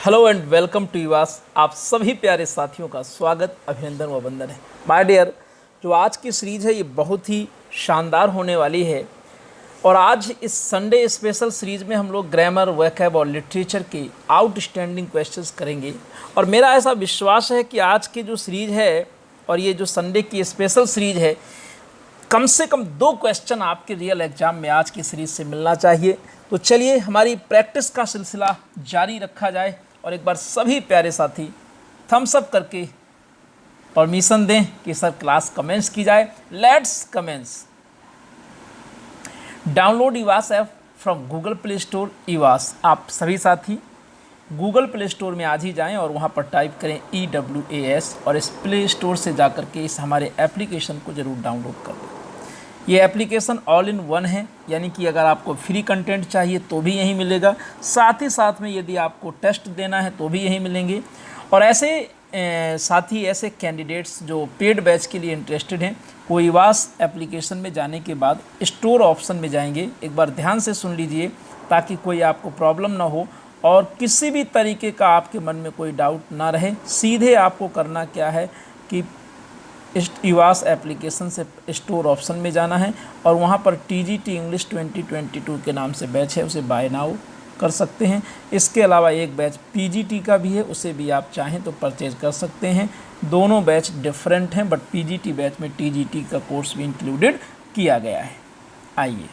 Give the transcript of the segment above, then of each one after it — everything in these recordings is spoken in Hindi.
हेलो एंड वेलकम टू युवास। आप सभी प्यारे साथियों का स्वागत, अभिनंदन व वंदन है। माय डियर, जो आज की सीरीज है ये बहुत ही शानदार होने वाली है। और आज इस संडे स्पेशल सीरीज में हम लोग ग्रामर, वोकैब और लिटरेचर के आउटस्टैंडिंग क्वेश्चंस करेंगे। और मेरा ऐसा विश्वास है कि आज की जो सीरीज है और ये जो संडे की स्पेशल सीरीज है, कम से कम 2 क्वेश्चन आपके रियल एग्जाम में आज की सीरीज से मिलना चाहिए। तो चलिए हमारी प्रैक्टिस का सिलसिला जारी रखा जाए और एक बार सभी प्यारे साथी थम्स अप करके परमिशन दें कि सर क्लास कमेंस की जाए। Let's commence. डाउनलोड ईवास app from Google Play Store. ईवास, आप सभी साथी गूगल प्ले स्टोर में आज ही जाएं और वहां पर टाइप करें EWAS और इस प्ले स्टोर से जाकर के इस हमारे एप्लीकेशन को ज़रूर डाउनलोड कर लें। ये एप्लीकेशन ऑल इन वन है, यानी कि अगर आपको फ्री कंटेंट चाहिए तो भी यहीं मिलेगा, साथ ही साथ में यदि आपको टेस्ट देना है तो भी यहीं मिलेंगे। और ऐसे साथी ऐसे कैंडिडेट्स जो पेड बैच के लिए इंटरेस्टेड हैं, वो ईवास एप्लीकेशन में जाने के बाद स्टोर ऑप्शन में जाएंगे। एक बार ध्यान से सुन लीजिए ताकि कोई आपको प्रॉब्लम ना हो और किसी भी तरीके का आपके मन में कोई डाउट ना रहे। सीधे आपको करना क्या है कि इस ईवास एप्लीकेशन से स्टोर ऑप्शन में जाना है और वहाँ पर TGT इंग्लिश 2022 के नाम से बैच है, उसे बाय नाउ कर सकते हैं। इसके अलावा एक बैच PGT का भी है, उसे भी आप चाहें तो परचेज कर सकते हैं। दोनों बैच डिफरेंट हैं, बट PGT बैच में TGT का कोर्स भी इंक्लूडेड किया गया है। आइए,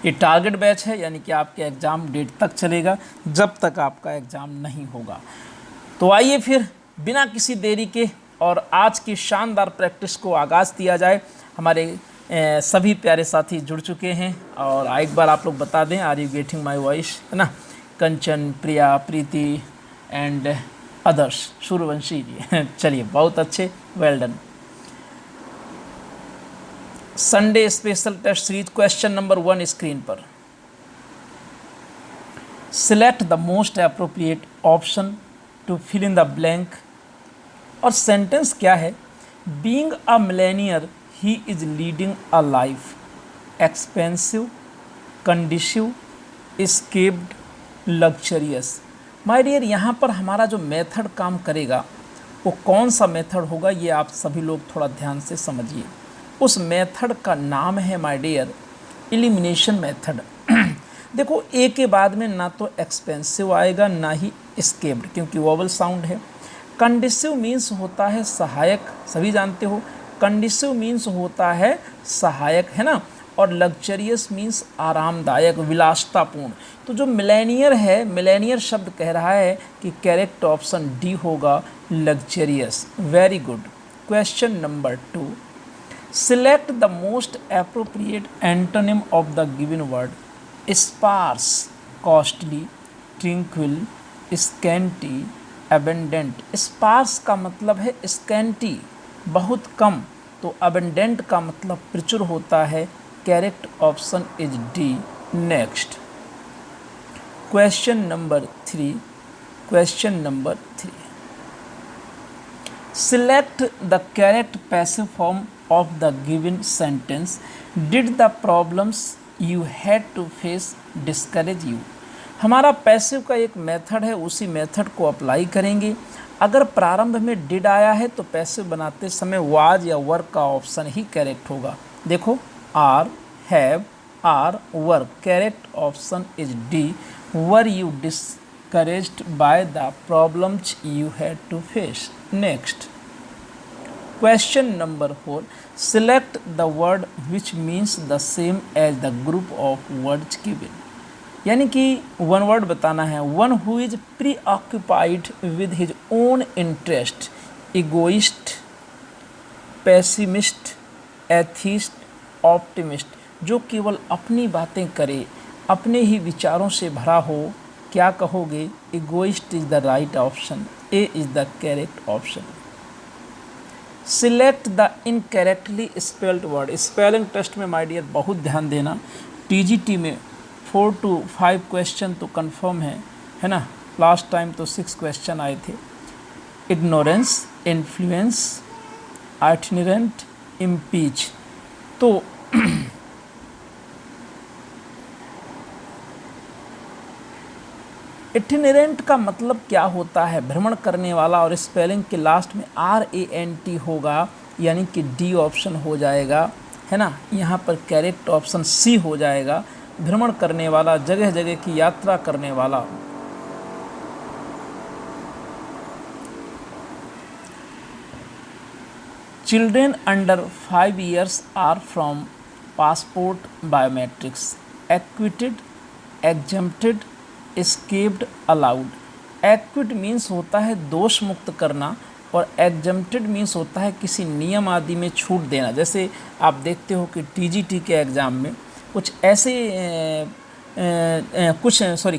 ये टारगेट बैच है, यानी कि आपके एग्ज़ाम डेट तक चलेगा जब तक आपका एग्ज़ाम नहीं होगा। तो आइए फिर बिना किसी देरी के और आज की शानदार प्रैक्टिस को आगाज़ दिया जाए। हमारे सभी प्यारे साथी जुड़ चुके हैं और एक बार आप लोग बता दें, are you getting my voice, है ना। कंचन, प्रिया, प्रीति एंड अदर्स, सूर्यवंशी जी चलिए, बहुत अच्छे, well done. Sunday special test series question number 1 screen पर। Select the most appropriate option to fill in the blank. और सेंटेंस क्या है? Being a millionaire he is leading a life expensive, conducive, escaped, luxurious. My dear, यहाँ पर हमारा जो मेथड काम करेगा वो कौन सा मेथड होगा, ये आप सभी लोग थोड़ा ध्यान से समझिए। उस मेथड का नाम है माय डियर एलिमिनेशन मेथड। देखो, ए के बाद में ना तो एक्सपेंसिव आएगा ना ही एस्केप्ड, क्योंकि वोवल साउंड है। कंडीसिव मीन्स होता है सहायक, सभी जानते हो, कंडीसिव मीन्स होता है सहायक, है ना। और लग्जरियस मीन्स आरामदायक, विलासतापूर्ण। तो जो मिलेनियर है, मिलेनियर शब्द कह रहा है कि करेक्ट ऑप्शन डी होगा, luxurious. Very good. Question number 2, select the most appropriate antonym of the given word. Sparse, costly, tranquil, scanty, abundant. Sparse का मतलब है स्कैंटी, बहुत कम, तो एबेंडेंट का मतलब प्रचुर होता है। Correct option is D. Next, question number 3। Question number 3, select the correct passive form of the given sentence. Did the problems you had to face discourage you. हमारा पैसिव का एक मेथड है, उसी मेथड को अप्लाई करेंगे। अगर प्रारंभ में डिड आया है तो पैसिव बनाते समय वाज या वर्क का ऑप्शन ही करेक्ट होगा। देखो, are, have, are, work. Correct option is D. Were you discouraged by the problems you had to face. Next, question number 4, select the word which means the same as the group of words given. यानी कि वन वर्ड बताना है। One who is preoccupied with his own interest, egoist, pessimist, atheist, optimist. जो केवल अपनी बातें करे, अपने ही विचारों से भरा हो। क्या कहोगे? Egoist is the right option. A is the correct option. Select the incorrectly spelled word. Spelling test में माय डियर बहुत ध्यान देना। TGT में 4 to 5 क्वेश्चन तो कंफर्म है ना। लास्ट टाइम तो 6 क्वेश्चन आए थे। Ignorance, influence, itinerant, impeach. तो इटिनेरेंट का मतलब क्या होता है? भ्रमण करने वाला, और स्पेलिंग के लास्ट में RANT होगा, यानी कि डी ऑप्शन हो जाएगा, है ना। यहाँ पर करेक्ट ऑप्शन सी हो जाएगा, भ्रमण करने वाला, जगह जगह की यात्रा करने वाला। Children under 5 years are from passport biometrics acquitted, exempted, escaped, allowed। Equity means होता है दोष मुक्त करना, और एग्जम्प्टेड मीन्स होता है किसी नियम आदि में छूट देना। जैसे आप देखते हो कि TGT के एग्ज़ाम में कुछ ऐसे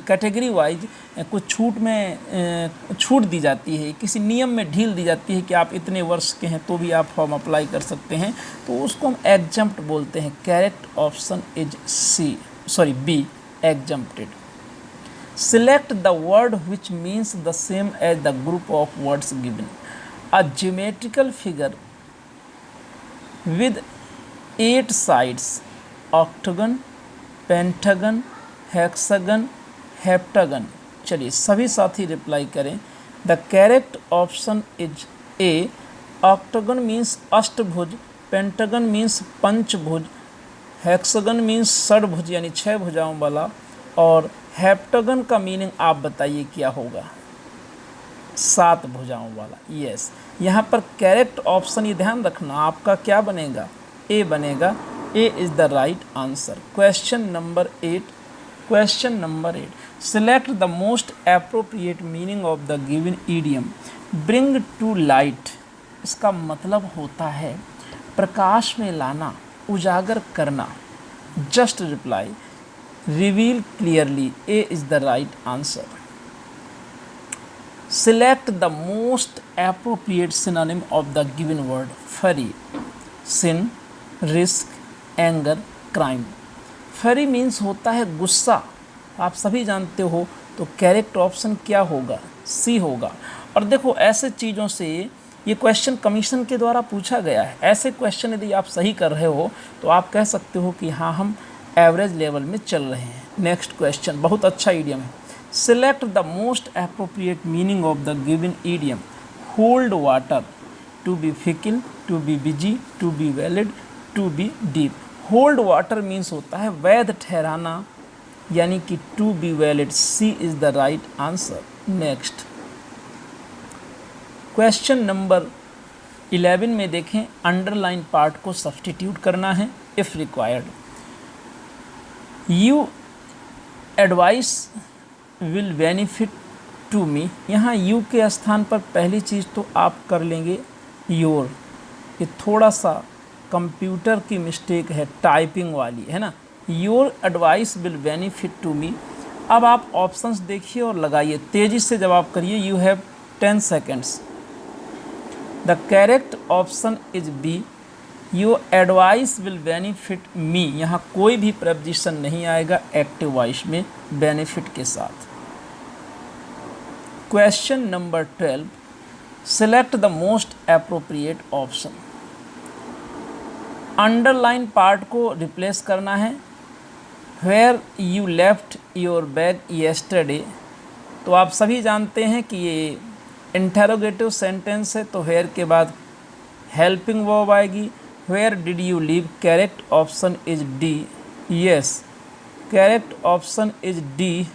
कैटेगरी वाइज कुछ छूट दी जाती है, किसी नियम में ढील दी जाती है कि आप इतने वर्ष के हैं तो भी आप फॉर्म अप्लाई कर सकते हैं, तो उसको हम एग्जम्प्ट बोलते हैं। Correct option is B, exempted. Select the word which means the same as the group of words given. A geometrical figure with 8 sides: octagon, pentagon, hexagon, heptagon। चलिए सभी साथी रिप्लाई करें। The correct option is A। octagon means अष्टभुज, pentagon means पंचभुज, hexagon means षडभुज यानी 6 भुजाओं वाला, और हेप्टागन का मीनिंग आप बताइए क्या होगा? 7 भुजाओं वाला। यस, यहाँ पर करेक्ट ऑप्शन, ये ध्यान रखना, आपका क्या बनेगा? ए बनेगा। A is the right answer. Question number 8। Select the most appropriate meaning of the given idiom. Bring to light, इसका मतलब होता है प्रकाश में लाना, उजागर करना। Just reply, reveal clearly। A is the right answer। Select the most appropriate synonym of the given word। Fury, sin, risk, anger, crime। Fury means होता है गुस्सा, आप सभी जानते हो, तो करेक्ट ऑप्शन क्या होगा? सी होगा। और देखो ऐसे चीज़ों से ये क्वेश्चन कमीशन के द्वारा पूछा गया है। ऐसे क्वेश्चन यदि आप सही कर रहे हो तो आप कह सकते हो कि हाँ हम एवरेज लेवल में चल रहे हैं। नेक्स्ट क्वेश्चन बहुत अच्छा ईडियम है। Select the most appropriate meaning of the given idiom. Hold water, to be fickle, to be busy, to be valid, to be deep. Hold water means होता है वैध ठहराना, यानी कि to be valid. C is the right answer. Next question number 11 में देखें, अंडरलाइन पार्ट को सब्स्टिट्यूट करना है if required. You advise will benefit to me, यहाँ यू के स्थान पर पहली चीज़ तो आप कर लेंगे योर। ये थोड़ा सा कंप्यूटर की मिस्टेक है, टाइपिंग वाली है ना। Your advice will benefit to me. अब आप ऑप्शंस देखिए और लगाइए, तेज़ी से जवाब करिए। You have 10 seconds. The correct option is B, your advice will benefit me. यहाँ कोई भी प्रपोजिशन नहीं आएगा एक्टिव वॉइस में बेनिफिट के साथ। Question number 12, select the most appropriate option. Underline part को रिप्लेस करना है। Where you left your bag yesterday, तो आप सभी जानते हैं कि ये इंटरोगेटिव सेंटेंस है, तो वेयर के बाद हेल्पिंग वर्ब आएगी। Where did you leave, correct option is D. Yes, correct option is D.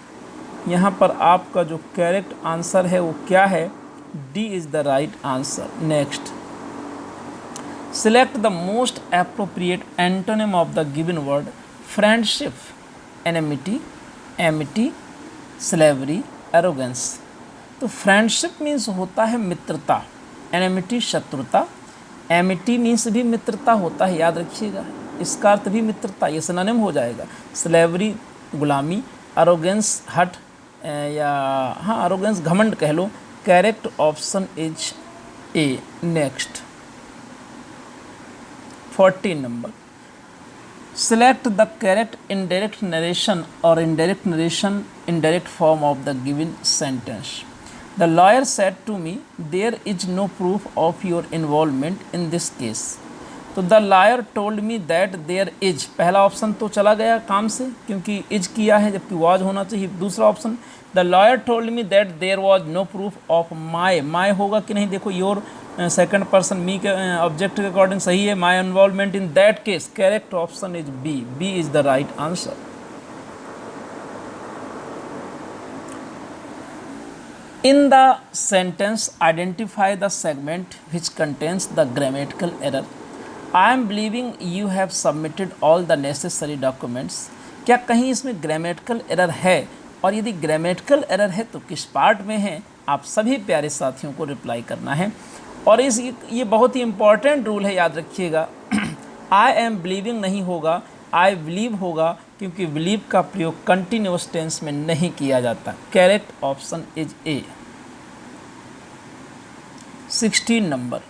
यहाँ पर आपका जो करेक्ट आंसर है वो क्या है? D is the right answer. Next, select the most appropriate antonym of the given word. Friendship, enmity, amity, slavery, arrogance. तो फ्रेंडशिप मीन्स होता है मित्रता, एनिमिटी शत्रुता, एमिटी मीन्स भी मित्रता होता है, याद रखिएगा, इसका अर्थ भी मित्रता, ये सिनोनिम हो जाएगा। स्लेवरी गुलामी, एरोगेंस हट या हाँ एरोगेंस घमंड कह लो। Correct option is A. Next 14 number, select the correct indirect narration or indirect narration indirect form of the given sentence. The lawyer said to me, there is no proof of your involvement in this case. तो the liar told me that there is, पहला ऑप्शन तो चला गया काम से क्योंकि इज किया है जबकि वॉज होना चाहिए। दूसरा option the lawyer told me that there was no proof of my होगा कि नहीं, देखो योर सेकंड पर्सन मी के ऑब्जेक्ट के अकॉर्डिंग सही है, my involvement in that case, correct option is B is the right answer. In the sentence, identify the segment which contains the grammatical error. I am believing you have submitted all the necessary documents. क्या कहीं इसमें grammatical error है, और यदि grammatical error है तो किस पार्ट में है, आप सभी प्यारे साथियों को रिप्लाई करना है। और ये बहुत ही इंपॉर्टेंट रूल है, याद रखिएगा। आई एम बिलीविंग नहीं होगा, आई बिलीव होगा, क्योंकि बिलीव का प्रयोग कंटिन्यूअस टेंस में नहीं किया जाता। Correct option is A. 16 number,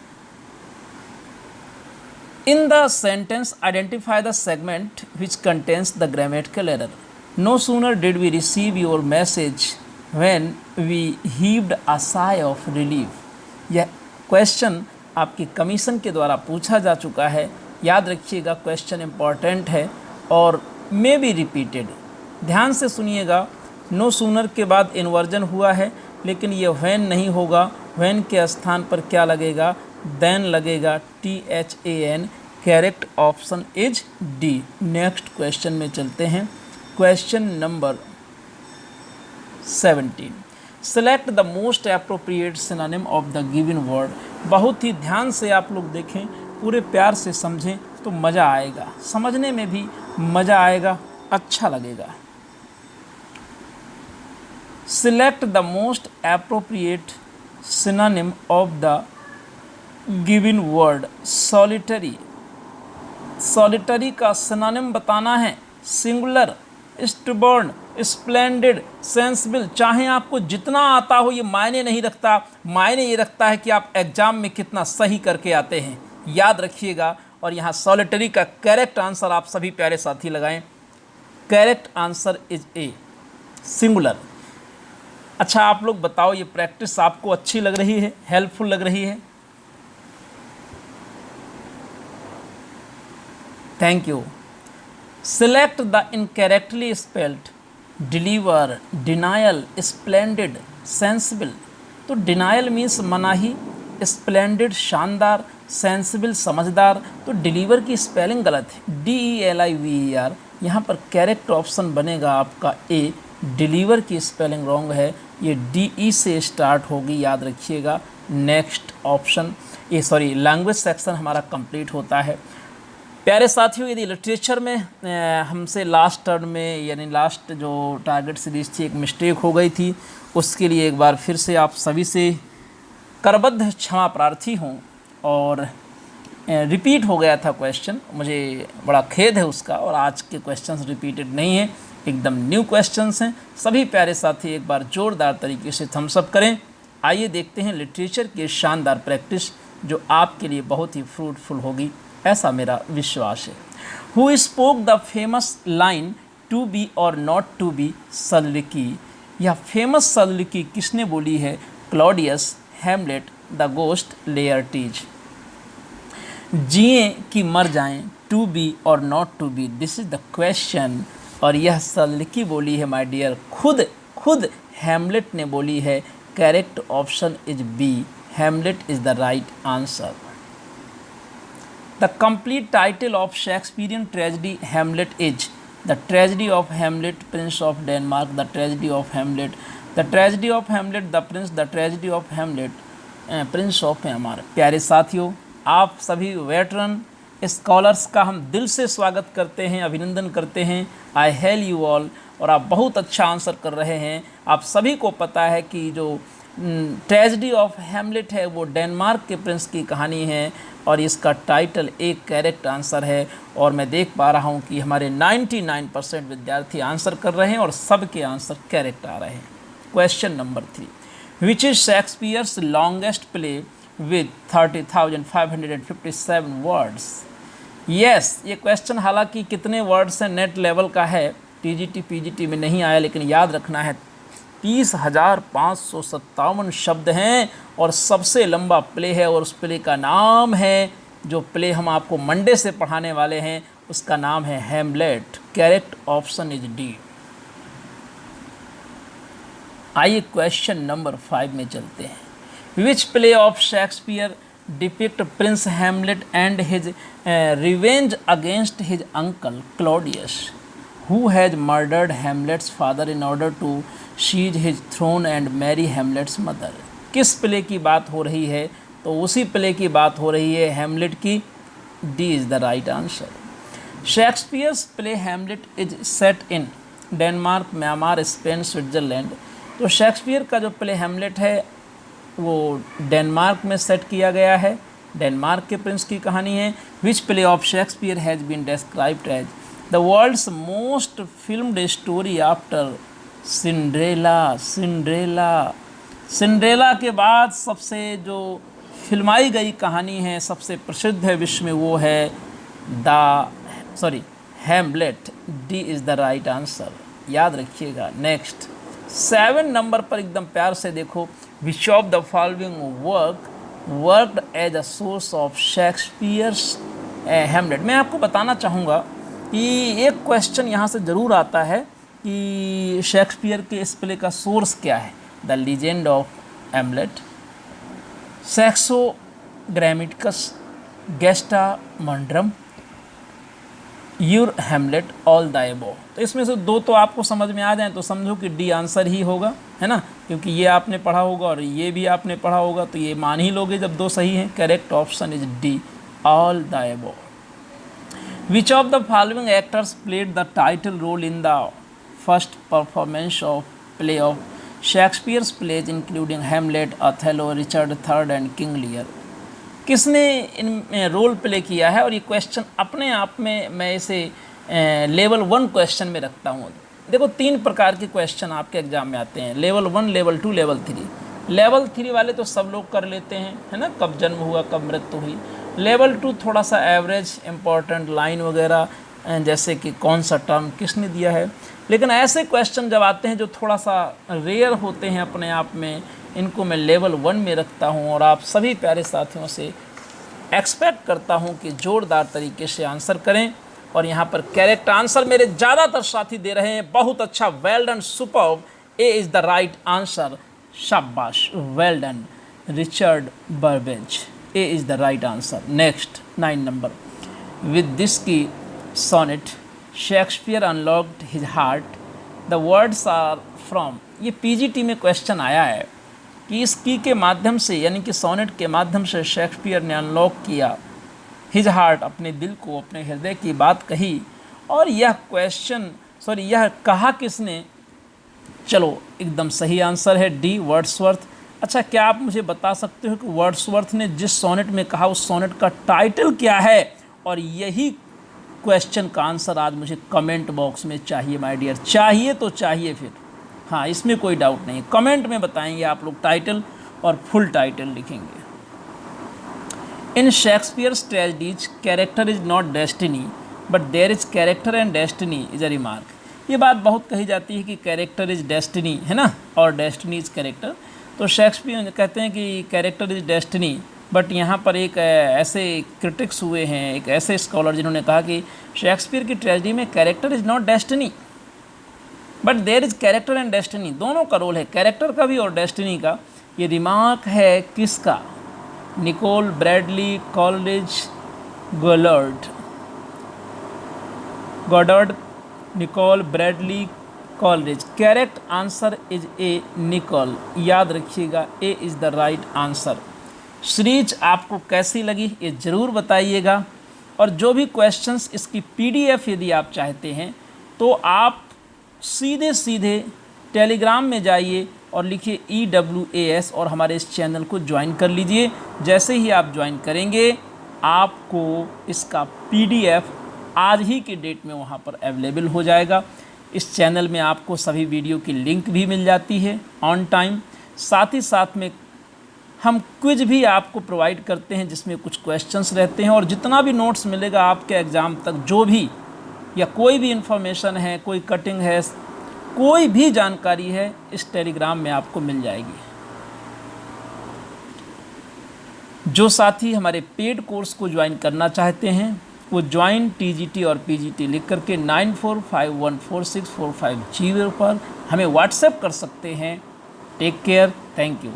in the sentence identify the segment which contains the grammatical error. No sooner did we receive your message when we heaved a sigh of relief. यह क्वेश्चन आपकी कमीशन के द्वारा पूछा जा चुका है, याद रखिएगा। क्वेश्चन इंपॉर्टेंट है और मे बी रिपीटेड। ध्यान से सुनिएगा, नो सूनर के बाद इन्वर्जन हुआ है, लेकिन ये व्हेन नहीं होगा। व्हेन के स्थान पर क्या लगेगा, देन लगेगा, THAN। Correct option is D. Next question में चलते हैं। Question number 17, select the most appropriate synonym of the given word. बहुत ही ध्यान से आप लोग देखें, पूरे प्यार से समझें तो मज़ा आएगा, समझने में भी मज़ा आएगा, अच्छा लगेगा। Select the most appropriate synonym of the given word. Solitary, solitary का synonym बताना है। Singular, stubborn, splendid, sensible। चाहे आपको जितना आता हो ये मायने नहीं रखता, मायने ये रखता है कि आप एग्जाम में कितना सही करके आते हैं, याद रखिएगा। और यहाँ solitary का करेक्ट आंसर आप सभी प्यारे साथी लगाएं। Correct answer is A, singular. अच्छा, आप लोग बताओ, ये प्रैक्टिस आपको अच्छी लग रही है, हेल्पफुल लग रही है? Thank you. Select the incorrectly spelled, deliver, denial, splendid, sensible. तो डिनायल मीन्स मनाही, स्प्लेंडेड शानदार, सेंसिबल समझदार। तो डिलीवर की स्पेलिंग गलत है, DELIVER। यहाँ पर करेक्ट ऑप्शन बनेगा आपका ए। डिलीवर की स्पेलिंग रॉन्ग है, ये DE से स्टार्ट होगी, याद रखिएगा। नेक्स्ट ऑप्शन लैंग्वेज सेक्शन हमारा कंप्लीट होता है। प्यारे साथियों, यदि लिटरेचर में हमसे लास्ट टर्म में यानी लास्ट जो टारगेट सीरीज थी एक मिस्टेक हो गई थी, उसके लिए एक बार फिर से आप सभी से करबद्ध क्षमा प्रार्थी हूँ। और रिपीट हो गया था क्वेश्चन, मुझे बड़ा खेद है उसका। और आज के क्वेश्चंस रिपीटेड नहीं है, एकदम न्यू क्वेश्चंस हैं। सभी प्यारे साथी एक बार जोरदार तरीके से थम्स अप करें। आइए देखते हैं लिटरेचर की शानदार प्रैक्टिस, जो आपके लिए बहुत ही फ्रूटफुल होगी, ऐसा मेरा विश्वास है। Who spoke the famous line to be और नॉट टू बी सल्लिकी। यह फेमस सल्लिकी किसने बोली है? Claudius, Hamlet, the ghost, Laertes. जिए कि मर जाएं, टू बी और not to be, this is the question. और यह सल्लिकी बोली है माय डियर, खुद हैमलेट ने बोली है। Correct option is B, Hamlet is the right answer. The complete title of Shakespearean tragedy Hamlet is the tragedy of Hamlet, prince of Denmark, the tragedy of Hamlet, the tragedy of Hamlet, the prince, the tragedy of Hamlet, prince of hammer. प्यारे साथियों, आप सभी वेटरन स्कॉलर्स का हम दिल से स्वागत करते हैं, अभिनंदन करते हैं। आई हेल यू ऑल। और आप बहुत अच्छा आंसर कर रहे हैं। आप सभी को पता है कि जो ट्रेजेडी ऑफ हैमलेट है वो डेनमार्क के प्रिंस की कहानी है, और इसका टाइटल एक करेक्ट आंसर है। और मैं देख पा रहा हूँ कि हमारे 99% विद्यार्थी आंसर कर रहे हैं और सबके आंसर करेक्ट आ रहे हैं। Question number 3, which is Shakespeare's longest play with 30,557 words. Yes, ये क्वेश्चन हालांकि कितने वर्ड्स हैं नेट लेवल का है, TGT PGT में नहीं आया, लेकिन याद रखना है 30,557 शब्द हैं और सबसे लंबा प्ले है, और उस प्ले का नाम है जो प्ले हम आपको मंडे से पढ़ाने वाले हैं उसका नाम है Hamlet. Correct option is D. आइए क्वेश्चन नंबर 5 में चलते हैं। Which play of Shakespeare depict prince Hamlet and his revenge against his uncle Claudius who has murdered Hamlet's father in order to seize his throne and marry Hamlet's mother. किस प्ले की बात हो रही है? तो उसी प्ले की बात हो रही है हैमलेट की। D is the right answer. Shakespeare's play Hamlet is set in Denmark, Myanmar, Spain, Switzerland. तो शेक्सपियर का जो प्ले हैमलेट है वो डेनमार्क में सेट किया गया है। डेनमार्क के प्रिंस की कहानी है। Which play of Shakespeare has been described as the world's most filmed story after Cinderella. Cinderella के बाद सबसे जो फिल्माई गई कहानी है, सबसे प्रसिद्ध है विश्व में, वो है Hamlet. D is the right answer, याद रखिएगा। नेक्स्ट 7 नंबर पर एकदम प्यार से देखो। Which of the following worked as a source of Shakespeare's Hamlet. मैं आपको बताना चाहूँगा कि एक क्वेश्चन यहाँ से ज़रूर आता है कि शेक्सपियर के इस प्ले का सोर्स क्या है। The legend of Hamlet, Saxo Grammaticus, Gesta मंड्रम, Ur Hamlet, all the above. तो इसमें से 2 तो आपको समझ में आ जाए तो समझो कि डी आंसर ही होगा, है ना, क्योंकि ये आपने पढ़ा होगा और ये भी आपने पढ़ा होगा, तो ये मान ही लोगे जब 2 सही हैं। Correct option is D, all the above. Which of the following actors played the title role in the first performance of play of Shakespeare's plays including Hamlet, Othello, Richard III and King Lear. किसने इनमें रोल प्ले किया है? और ये क्वेश्चन अपने आप में मैं इसे लेवल 1 क्वेश्चन में रखता हूँ। देखो 3 प्रकार के क्वेश्चन आपके एग्जाम में आते हैं, लेवल 1, लेवल 2, लेवल 3। लेवल 3 वाले तो सब लोग कर लेते हैं, है ना, कब जन्म हुआ, कब मृत्यु हुई। लेवल 2 थोड़ा सा एवरेज, इम्पॉर्टेंट लाइन वगैरह, जैसे कि कौन सा टर्म किसने दिया है। लेकिन ऐसे क्वेश्चन जब आते हैं जो थोड़ा सा रेयर होते हैं अपने आप में, इनको मैं लेवल 1 में रखता हूं और आप सभी प्यारे साथियों से एक्सपेक्ट करता हूं कि जोरदार तरीके से आंसर करें। और यहां पर करेक्ट आंसर मेरे ज़्यादातर साथी दे रहे हैं। बहुत अच्छा, well done, superb. A is the right answer, शाबाश, well done Richard Burbage. A is the right answer. Next 9 number. With this key sonnet Shakespeare unlocked his heart, the words are from. ये पीजीटी में क्वेश्चन आया है कि इस की के माध्यम से, यानी कि सोनेट के माध्यम से शेक्सपियर ने अनलॉक किया हिज हार्ट, अपने दिल को, अपने हृदय की बात कही। और यह यह कहा किसने? चलो एकदम सही आंसर है डी, वर्ड्सवर्थ। अच्छा, क्या आप मुझे बता सकते हो कि वर्ड्सवर्थ ने जिस सोनेट में कहा उस सोनेट का टाइटल क्या है? और यही क्वेश्चन का आंसर आज मुझे कमेंट बॉक्स में चाहिए माय डियर। चाहिए तो चाहिए फिर, हाँ, इसमें कोई डाउट नहीं। कमेंट में बताएंगे आप लोग टाइटल और फुल टाइटल लिखेंगे। In Shakespeare's tragedies character is not destiny but there is character and destiny is a remark. ये बात बहुत कही जाती है कि कैरेक्टर इज डेस्टिनी, है ना, और डेस्टिनी इज कैरेक्टर। तो शेक्सपियर कहते हैं कि कैरेक्टर इज डेस्टिनी, बट यहाँ पर एक ऐसे क्रिटिक्स हुए हैं, एक ऐसे स्कॉलर जिन्होंने कहा कि शेक्सपियर की ट्रेजेडी में character is not destiny but there is character and destiny. दोनों का रोल है, कैरेक्टर का भी और डेस्टिनी का। ये रिमार्क है किसका? Nicoll, Bradley, Coleridge, Goddard, Nicoll, Bradley, Coleridge. Correct answer is A, Nicoll. याद रखिएगा, A is the right answer. Series आपको कैसी लगी ये ज़रूर बताइएगा। और जो भी क्वेश्चंस, इसकी पीडीएफ यदि आप चाहते हैं तो आप सीधे टेलीग्राम में जाइए और लिखिए EWAS और हमारे इस चैनल को ज्वाइन कर लीजिए। जैसे ही आप ज्वाइन करेंगे आपको इसका पीडीएफ आज ही की डेट में वहाँ पर अवेलेबल हो जाएगा। इस चैनल में आपको सभी वीडियो की लिंक भी मिल जाती है ऑन टाइम। साथ ही साथ में हम क्विज भी आपको प्रोवाइड करते हैं जिसमें कुछ क्वेश्चंस रहते हैं। और जितना भी नोट्स मिलेगा आपके एग्ज़ाम तक, जो भी या कोई भी इन्फॉर्मेशन है, कोई कटिंग है, कोई भी जानकारी है, इस टेलीग्राम में आपको मिल जाएगी। जो साथी हमारे पेड कोर्स को ज्वाइन करना चाहते हैं वो ज्वाइन TGT और PGT लिख करके 94514645 पर हमें व्हाट्सएप कर सकते हैं। Take care, thank you.